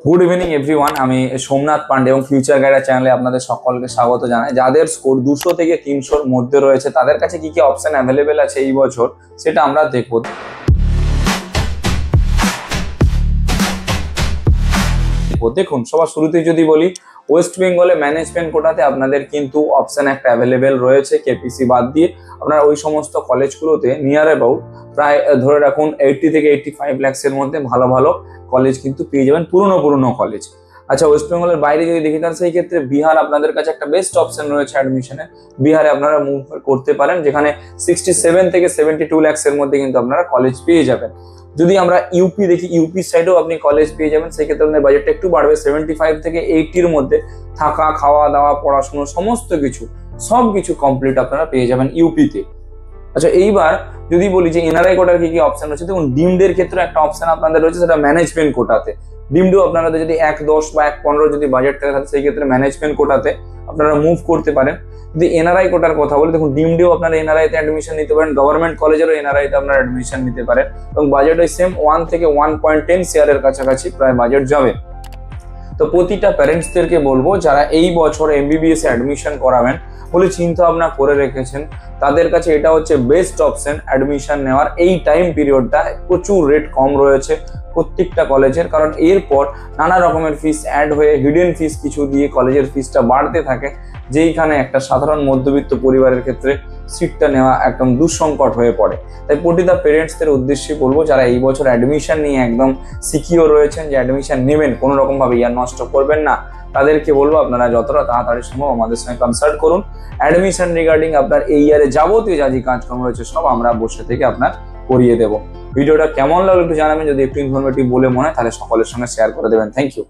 Good evening everyone. আমি সোমনাথ পান্ডে এবং future গাইডার চ্যানেলে আপনাদের সকলকে স্বাগত জানাই। যাদের স্কোর 200 থেকে 300-র মধ্যে রয়েছে তাদের কাছে কি কি অপশন অ্যাভেলেবেল আছে এই বছর সেটা আমরা দেখব। দেখুন, সবার শুরুতেই যদি বলি, ওয়েস্ট বেঙ্গলে ম্যানেজমেন্ট কোটাতে আপনাদের কিন্তু অপশন একটা অ্যাভেলেবেল রয়েছে কেপিসি বাদ দিয়ে। আপনারা ওই সমস্ত কলেজগুলোতে নিয়ার অ্যাবাউট প্রায় ধরে রাখুন 80 থেকে 85 লাখসের মধ্যে ভালো ভালো কলেজ কিন্তু পেয়ে যাবেন, পুরনো কলেজ। আচ্ছা, ওয়েস্ট বেঙ্গলের বাইরে যদি দেখি তাহলে সেই ক্ষেত্রে বিহার আপনাদের কাছে একটা বেস্ট অপশন রয়েছে অ্যাডমিশনে। বিহারে আপনারা মুভ করতে পারেন, যেখানে 67 থেকে 72 লাখসের মধ্যে কিন্তু আপনারা কলেজ পেয়ে যাবেন। যদি আমরা ইউপি দেখি, ইউপি সাইডেও আপনি কলেজ পেয়ে যাবেন, সেই ক্ষেত্রে আপনাদের বাজেটটা একটু বাড়বে, 75 থেকে 80-র মধ্যে থাকা, খাওয়া দাওয়া, পড়াশোনা সমস্ত কিছু সব কিছু কমপ্লিট আপনারা পেয়ে যাবেন ইউপিতে। আচ্ছা, এইবার যদি বলি যে এনআরআই কোটার কি কি অপশন রয়েছে, দেখুন ডিমডের ক্ষেত্রে একটা অপশন আপনাদের রয়েছে, সেটা ম্যানেজমেন্ট কোটাতে। ডিমডেও আপনারা যদি 1.10 বা 1.15 যদি বাজেট থাকে তাহলে সেই ক্ষেত্রে ম্যানেজমেন্ট কোটাতে আপনারা মুভ করতে পারেন। যদি এনআরআই কোটার কথা বলি, দেখুন ডিমডেও আপনারা এনআরআই তে অ্যাডমিশন নিতে পারেন, গভর্নমেন্ট কলেজেরও এনআরআই তে আপনারা অ্যাডমিশন নিতে পারেন এবং বাজেট ওই সেম 1 থেকে 1.10 শেয়ারের কাছাকাছি প্রায় বাজেট যাবে। তো প্রতিটা প্যারেন্টসদেরকে বলবো, যারা এই বছর এমবিবিএস এ অ্যাডমিশন করাবেন বলে চিন্তা ভাবনা করে রেখেছেন, তাদের কাছে এটা হচ্ছে বেস্ট অপশন অ্যাডমিশন নেওয়ার। এই টাইম পিরিয়ডটা প্রচুর রেট কম রয়েছে প্রত্যেকটা কলেজের, কারণ এরপর নানা রকমের ফিস অ্যাড হয়ে হিডেন ফিস কিছু দিয়ে কলেজের ফিসটা বাড়তে থাকে, যেইখানে একটা সাধারণ মধ্যবিত্ত পরিবারের ক্ষেত্রে সিটটা নেওয়া একদম দুঃসংকট হয়ে পড়ে। তাই প্রতিটা পেরেন্টসদের উদ্দেশ্যে বলবো, যারা এই বছর অ্যাডমিশন নিয়ে একদম সিকিওর রয়েছেন যে অ্যাডমিশন নেবেন, কোনো রকম ভাবে ইয়ার নষ্ট করবেন না, তাদেরকে বলবো আপনারা যতটা তাড়াতাড়ি সম্ভব আমাদের সঙ্গে কনসাল্ট করুন। অ্যাডমিশন রিগার্ডিং আপনার এই ইয়ারে যাবতীয় যা যে কাজকর্ম রয়েছে সব আমরা বসে থেকে আপনার করিয়ে দেবো। ভিডিওটা কেমন লাগলো একটু জানাবেন, যদি একটু ইনফরমেটিভ বলে মনে হয় তাহলে সকলের সঙ্গে শেয়ার করে দেবেন। Thank you.